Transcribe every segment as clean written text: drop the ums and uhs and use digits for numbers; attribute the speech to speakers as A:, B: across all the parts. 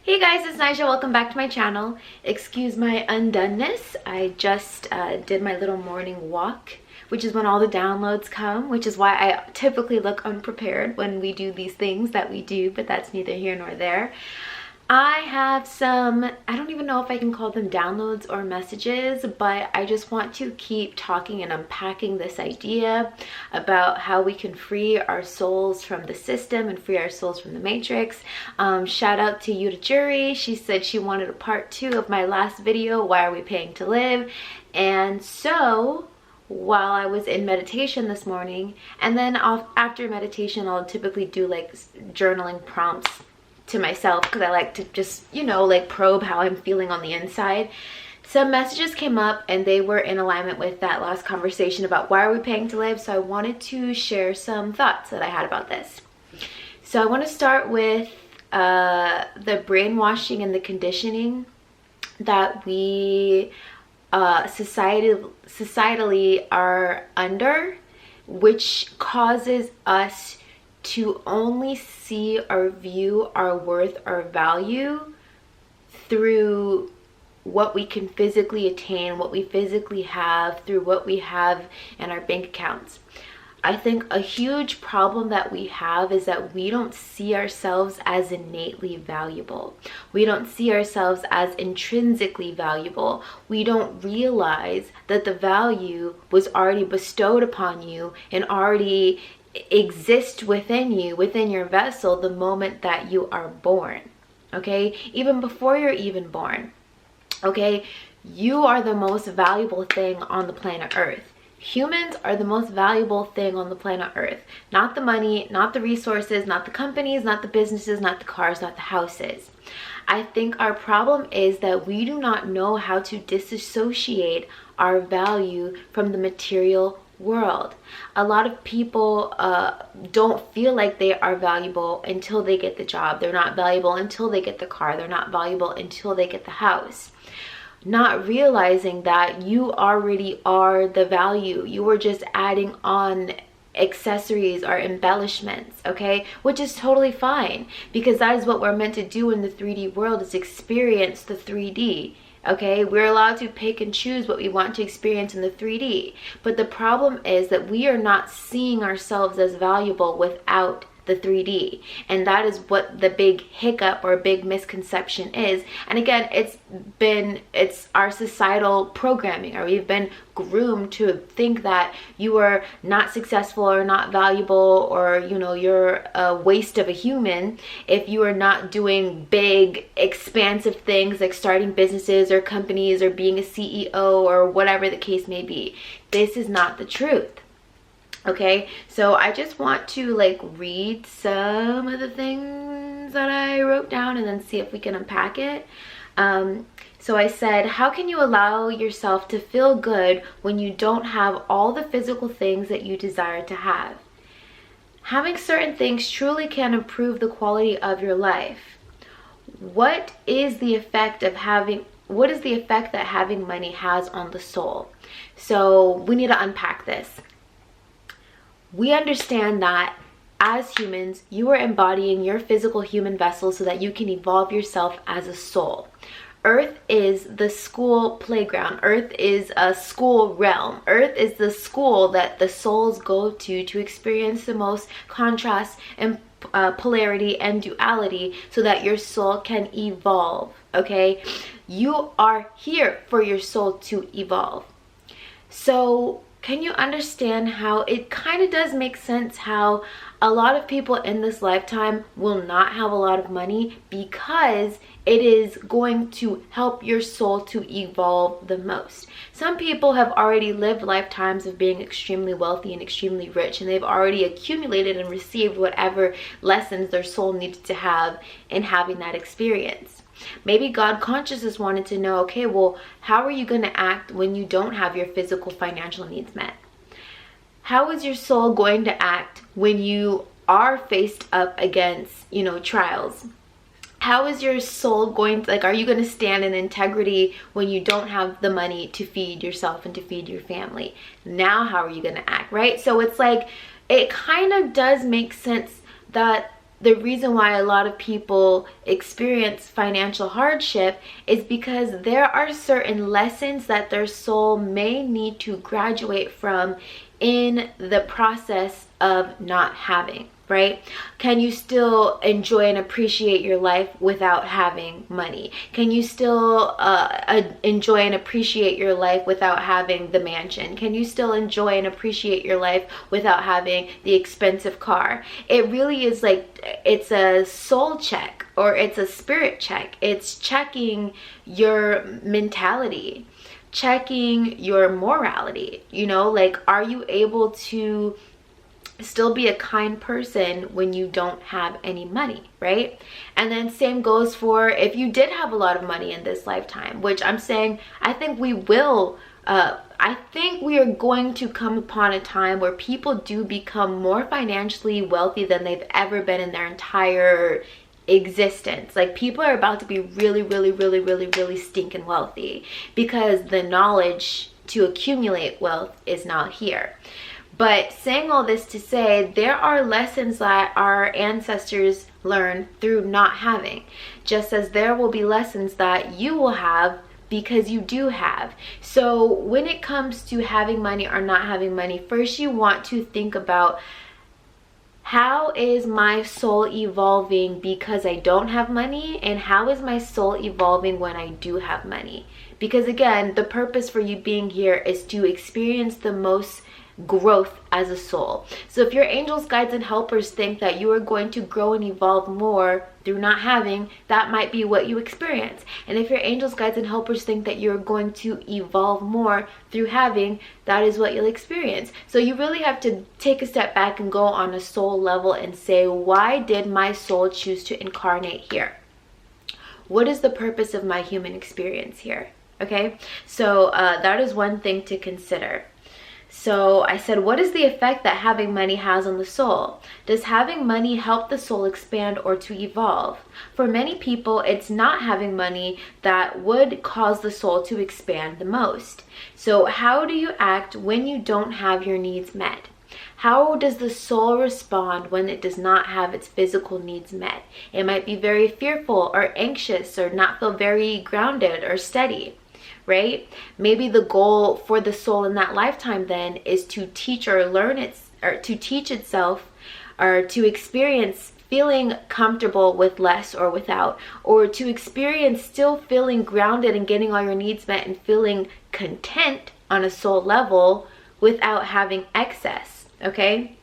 A: Hey guys, it's Nigel. Welcome back to my channel. Excuse my undoneness. I just did my little morning walk, which is when all the downloads come, which is why I typically look unprepared when we do these things that we do, but that's neither here nor there. I have some, I don't even know if I can call them downloads or messages, but I just want to keep talking and unpacking this idea about how we can free our souls from the system and free our souls from the matrix. Shout out to Yuta Jury. She said she wanted a part 2 of my last video, Why Are We Paying to Live? And so while I was in meditation this morning, and then after meditation, I'll typically do like journaling prompts to myself because I like to just, you know, like probe how I'm feeling on the inside. Some messages came up and they were in alignment with that last conversation about why are we paying to live. So I wanted to share some thoughts that I had about this. So I want to start with the brainwashing and the conditioning that we societally are under, which causes us to only see or view our worth or value through what we can physically attain, what we physically have, through what we have in our bank accounts. I think a huge problem that we have is that we don't see ourselves as innately valuable. We don't see ourselves as intrinsically valuable. We don't realize that the value was already bestowed upon you and already exist within you, within your vessel, the moment that you are born. Okay, even before you're even born. Okay, you are the most valuable thing on the planet Earth. Humans are the most valuable thing on the planet Earth. Not the money, not the resources, not the companies, not the businesses, not the cars, not the houses. I think our problem is that we do not know how to disassociate our value from the material world. A lot of people don't feel like they are valuable until they get the job. They're not valuable until they get the car. They're not valuable until they get the house. Not realizing that you already are the value. You were just adding on accessories or embellishments, okay? Which is totally fine, because that is what we're meant to do in the 3D world, is experience the 3D. Okay, we're allowed to pick and choose what we want to experience in the 3D. But the problem is that we are not seeing ourselves as valuable without the 3D. And that is what the big hiccup or big misconception is. And again, it's our societal programming, or we've been groomed to think that you are not successful or not valuable, or, you know, you're a waste of a human if you are not doing big, expansive things like starting businesses or companies or being a CEO or whatever the case may be. This is not the truth. Okay, so I just want to like read some of the things that I wrote down and then see if we can unpack it. So I said, how can you allow yourself to feel good when you don't have all the physical things that you desire to have? Having certain things truly can improve the quality of your life. What is the effect that having money has on the soul? So we need to unpack this. We understand that as humans, you are embodying your physical human vessel so that you can evolve yourself as a soul. Earth is the school playground. Earth is a school realm. Earth is the school that the souls go to experience the most contrast and polarity and duality so that your soul can evolve. Okay? You are here for your soul to evolve. So can you understand how it kind of does make sense how a lot of people in this lifetime will not have a lot of money, because it is going to help your soul to evolve the most. Some people have already lived lifetimes of being extremely wealthy and extremely rich, and they've already accumulated and received whatever lessons their soul needed to have in having that experience. Maybe God consciousness wanted to know, okay, well, how are you going to act when you don't have your physical financial needs met? How is your soul going to act when you are faced up against, you know, trials? How is your soul going to, like, are you going to stand in integrity when you don't have the money to feed yourself and to feed your family? Now, how are you going to act, right? So it's like, it kind of does make sense that the reason why a lot of people experience financial hardship is because there are certain lessons that their soul may need to graduate from in the process of not having, right? Can you still enjoy and appreciate your life without having money? Can you still enjoy and appreciate your life without having the mansion? Can you still enjoy and appreciate your life without having the expensive car? It really is like, it's a soul check, or it's a spirit check. It's checking your mentality, checking your morality, you know, like, are you able to still be a kind person when you don't have any money, right? And then same goes for if you did have a lot of money in this lifetime, which I'm saying, I think we will, I think we are going to come upon a time where people do become more financially wealthy than they've ever been in their entire existence. Like, people are about to be really, really, really, really, really stinking wealthy because the knowledge to accumulate wealth is not here. But saying all this to say, there are lessons that our ancestors learned through not having, just as there will be lessons that you will have because you do have. So when it comes to having money or not having money, first you want to think about, how is my soul evolving because I don't have money? And how is my soul evolving when I do have money? Because again, the purpose for you being here is to experience the most growth as a soul. So if your angels, guides, and helpers think that you are going to grow and evolve more through not having, that might be what you experience. And if your angels, guides, and helpers think that you're going to evolve more through having, that is what you'll experience. So you really have to take a step back and go on a soul level and say, why did my soul choose to incarnate here? What is the purpose of my human experience here? Okay, so that is one thing to consider. So I said, what is the effect that having money has on the soul? Does having money help the soul expand or to evolve? For many people, it's not having money that would cause the soul to expand the most. So how do you act when you don't have your needs met? How does the soul respond when it does not have its physical needs met? It might be very fearful or anxious or not feel very grounded or steady. Right? Maybe the goal for the soul in that lifetime then is to teach or learn or to teach itself, or to experience feeling comfortable with less or without, or to experience still feeling grounded and getting all your needs met and feeling content on a soul level without having excess. Okay?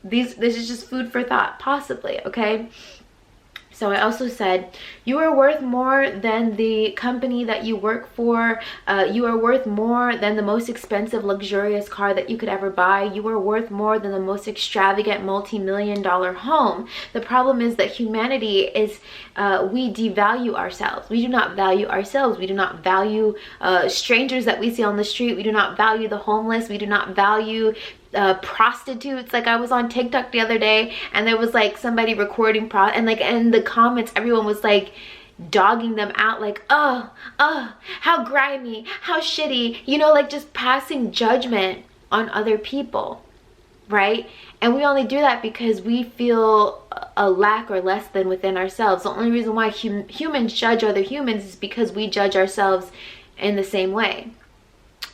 A: This is just food for thought, possibly. Okay? So I also said, you are worth more than the company that you work for. You are worth more than the most expensive, luxurious car that you could ever buy. You are worth more than the most extravagant, multi-million-dollar home. The problem is that humanity is, we devalue ourselves. We do not value ourselves. We do not value strangers that we see on the street. We do not value the homeless. We do not value prostitutes. Like, I was on TikTok the other day and there was like somebody recording and like in the comments everyone was like dogging them out, like, oh, how grimy, how shitty, you know, like just passing judgment on other people, right? And we only do that because we feel a lack or less than within ourselves. The only reason why humans judge other humans is because we judge ourselves in the same way.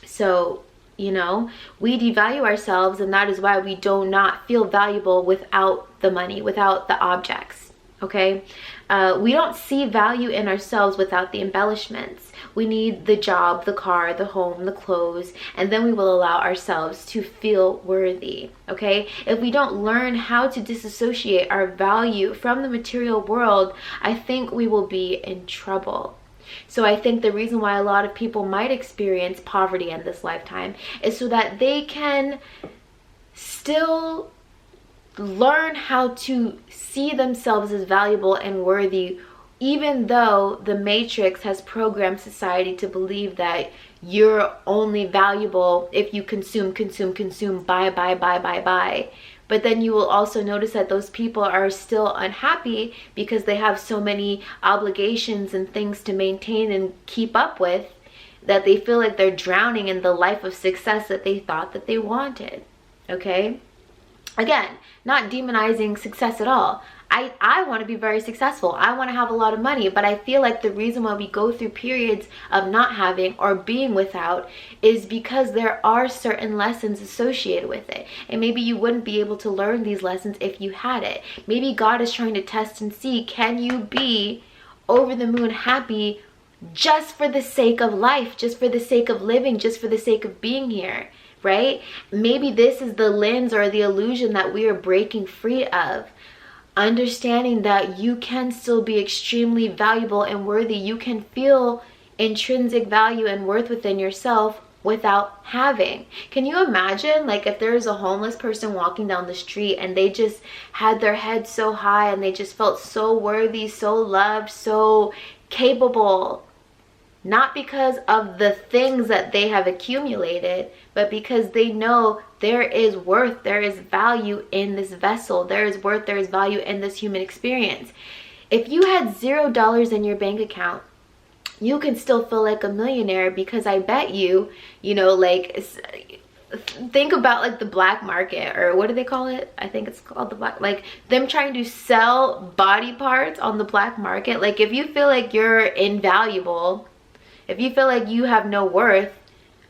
A: So, you know, we devalue ourselves, and that is why we do not feel valuable without the money, without the objects. Okay? We don't see value in ourselves without the embellishments. We need the job, the car, the home, the clothes, and then we will allow ourselves to feel worthy. Okay? If we don't learn how to disassociate our value from the material world, I think we will be in trouble. So I think the reason why a lot of people might experience poverty in this lifetime is so that they can still learn how to see themselves as valuable and worthy, even though the Matrix has programmed society to believe that you're only valuable if you consume, buy. But then you will also notice that those people are still unhappy because they have so many obligations and things to maintain and keep up with that they feel like they're drowning in the life of success that they thought that they wanted. Okay? Again, not demonizing success at all. I want to be very successful. I want to have a lot of money, but I feel like the reason why we go through periods of not having or being without is because there are certain lessons associated with it. And maybe you wouldn't be able to learn these lessons if you had it. Maybe God is trying to test and see, can you be over the moon happy just for the sake of life, just for the sake of living, just for the sake of being here, right? Maybe this is the lens or the illusion that we are breaking free of. Understanding that you can still be extremely valuable and worthy. You can feel intrinsic value and worth within yourself without having. Can you imagine, like, if there's a homeless person walking down the street and they just had their head so high and they just felt so worthy, so loved, so capable, not because of the things that they have accumulated, but because they know there is worth, there is value in this vessel, there is worth, there is value in this human experience. If you had $0 in your bank account, you can still feel like a millionaire, because I bet you, you know, like, think about like the black market, or what do they call it? I think it's called the black, like them trying to sell body parts on the black market. Like, if you feel like you're invaluable, if you feel like you have no worth,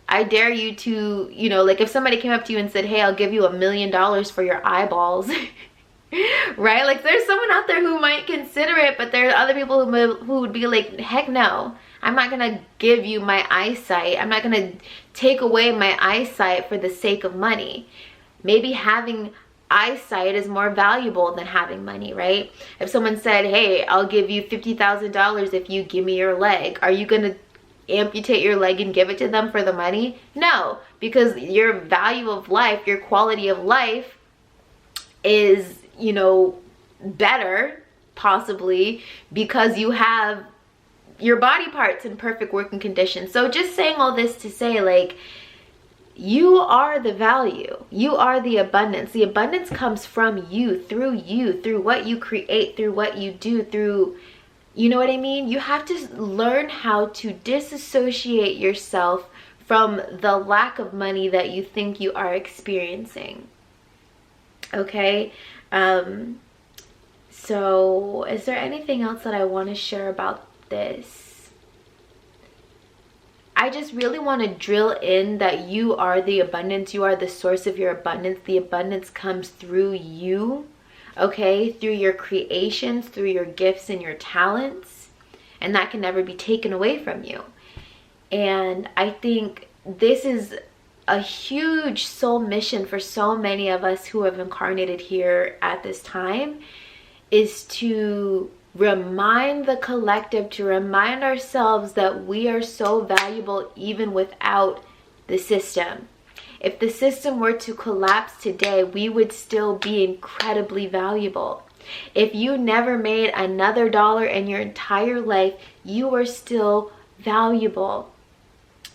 A: I dare you to, you know, like if somebody came up to you and said, hey, I'll give you $1 million for your eyeballs, right? Like, there's someone out there who might consider it, but there are other people who would be like, heck no, I'm not gonna give you my eyesight. I'm not gonna take away my eyesight for the sake of money. Maybe having eyesight is more valuable than having money, right? If someone said, hey, I'll give you $50,000 if you give me your leg, are you gonna amputate your leg and give it to them for the money? No, because your value of life, your quality of life is, you know, better possibly because you have your body parts in perfect working condition. So just saying all this to say, like, you are the value, you are the abundance. The abundance comes from you, through what you create, through what you do, through, you know what I mean? You have to learn how to disassociate yourself from the lack of money that you think you are experiencing. Okay? So is there anything else that I want to share about this? I just really want to drill in that you are the abundance. You are the source of your abundance. The abundance comes through you. Okay, through your creations, through your gifts and your talents, and that can never be taken away from you. And I think this is a huge soul mission for so many of us who have incarnated here at this time, is to remind the collective, to remind ourselves that we are so valuable even without the system. If the system were to collapse today, we would still be incredibly valuable. If you never made another dollar in your entire life, you are still valuable.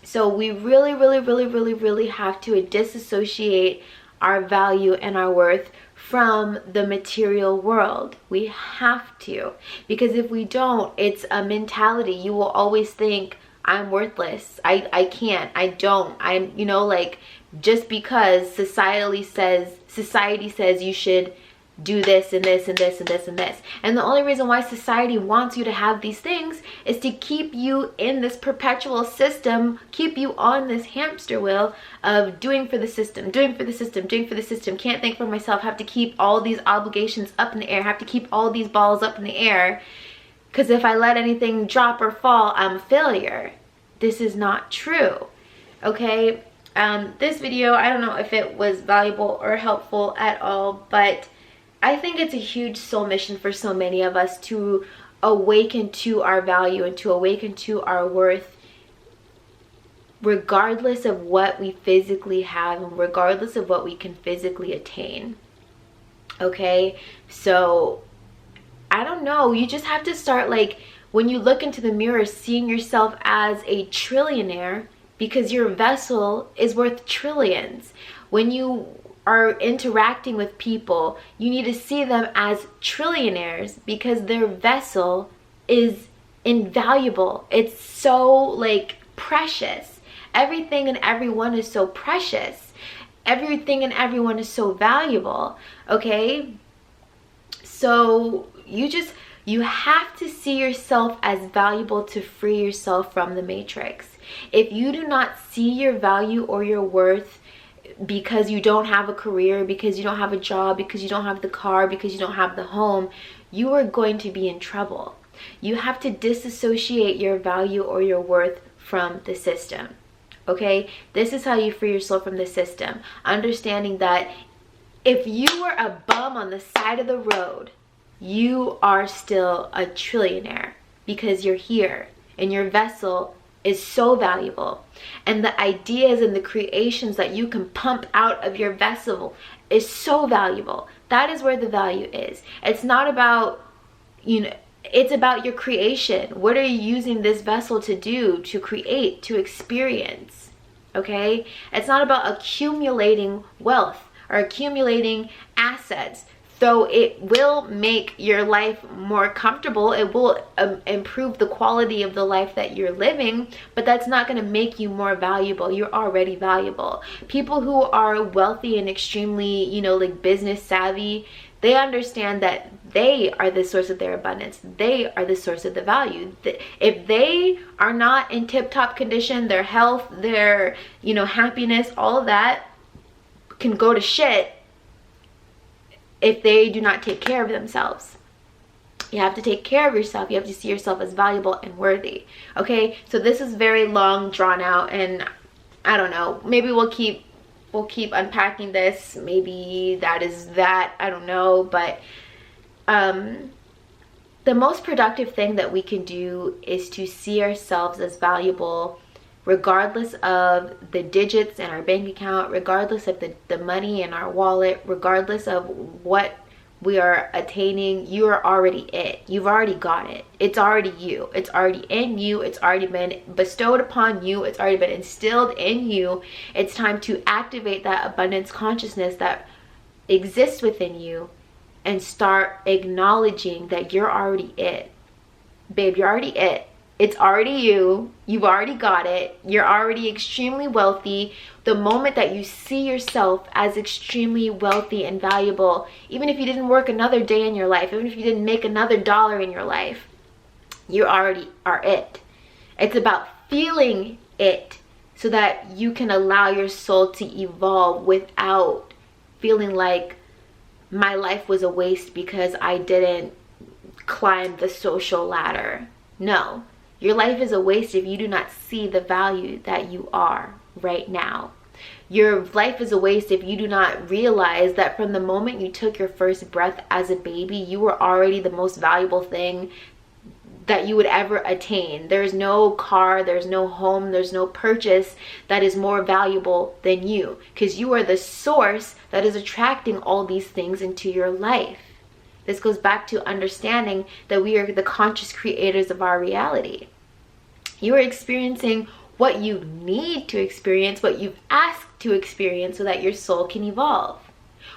A: So we really have to disassociate our value and our worth from the material world. We have to, because if we don't, it's a mentality. You will always think, I'm worthless, I can't, I don't, I'm, you know, like, just because society says you should do this and this and this and this and this. And the only reason why society wants you to have these things is to keep you in this perpetual system, keep you on this hamster wheel of doing for the system, doing for the system, doing for the system, can't think for myself, have to keep all these obligations up in the air, have to keep all these balls up in the air, because if I let anything drop or fall, I'm a failure. This is not true, okay? This video, I don't know if it was valuable or helpful at all, but I think it's a huge soul mission for so many of us to awaken to our value and to awaken to our worth, regardless of what we physically have and regardless of what we can physically attain. Okay, so I don't know, you just have to start, like, when you look into the mirror, seeing yourself as a trillionaire, because your vessel is worth trillions. When you are interacting with people, you need to see them as trillionaires because their vessel is invaluable. It's so, like, precious. Everything and everyone is so precious. Everything and everyone is so valuable, okay? So you have to see yourself as valuable to free yourself from the matrix. If you do not see your value or your worth because you don't have a career, because you don't have a job, because you don't have the car, because you don't have the home, you are going to be in trouble. You have to disassociate your value or your worth from the system. Okay? This is how you free yourself from the system. Understanding that if you were a bum on the side of the road, you are still a trillionaire because you're here and your vessel is so valuable. And the ideas and the creations that you can pump out of your vessel is so valuable. That is where the value is. It's not about, it's about your creation. What are you using this vessel to do, to create, to experience? Okay? It's not about accumulating wealth or accumulating assets. Though it will make your life more comfortable, it will improve the quality of the life that you're living, but that's not going to make you more valuable. You're already valuable. People who are wealthy and extremely, like business savvy, they understand that they are the source of their abundance. They are the source of the value. If they are not in tip-top condition, their health, their, happiness, all of that can go to shit if they do not take care of themselves. You have to take care of yourself. You have to see yourself as valuable and worthy. Okay, so this is very long, drawn out, and I don't know, maybe we'll keep unpacking this. Maybe that is that, I don't know. But the most productive thing that we can do is to see ourselves as valuable, regardless of the digits in our bank account, regardless of the money in our wallet, regardless of what we are attaining. You are already it. You've already got it. It's already you. It's already in you. It's already been bestowed upon you. It's already been instilled in you. It's time to activate that abundance consciousness that exists within you and start acknowledging that you're already it. Babe, you're already it. It's already you. You've already got it. You're already extremely wealthy. The moment that you see yourself as extremely wealthy and valuable, even if you didn't work another day in your life, even if you didn't make another dollar in your life, you already are it. It's about feeling it so that you can allow your soul to evolve without feeling like my life was a waste because I didn't climb the social ladder. No. Your life is a waste if you do not see the value that you are right now. Your life is a waste if you do not realize that from the moment you took your first breath as a baby, you were already the most valuable thing that you would ever attain. There's no car, there's no home, there's no purchase that is more valuable than you, because you are the source that is attracting all these things into your life. This goes back to understanding that we are the conscious creators of our reality. You are experiencing what you need to experience, what you've asked to experience so that your soul can evolve.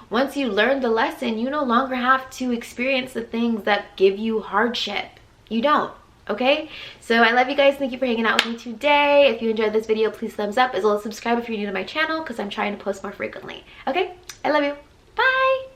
A: Once you learn the lesson, you no longer have to experience the things that give you hardship. You don't, okay? So I love you guys. Thank you for hanging out with me today. If you enjoyed this video, please thumbs up, as well as subscribe if you're new to my channel, because I'm trying to post more frequently. Okay? I love you. Bye!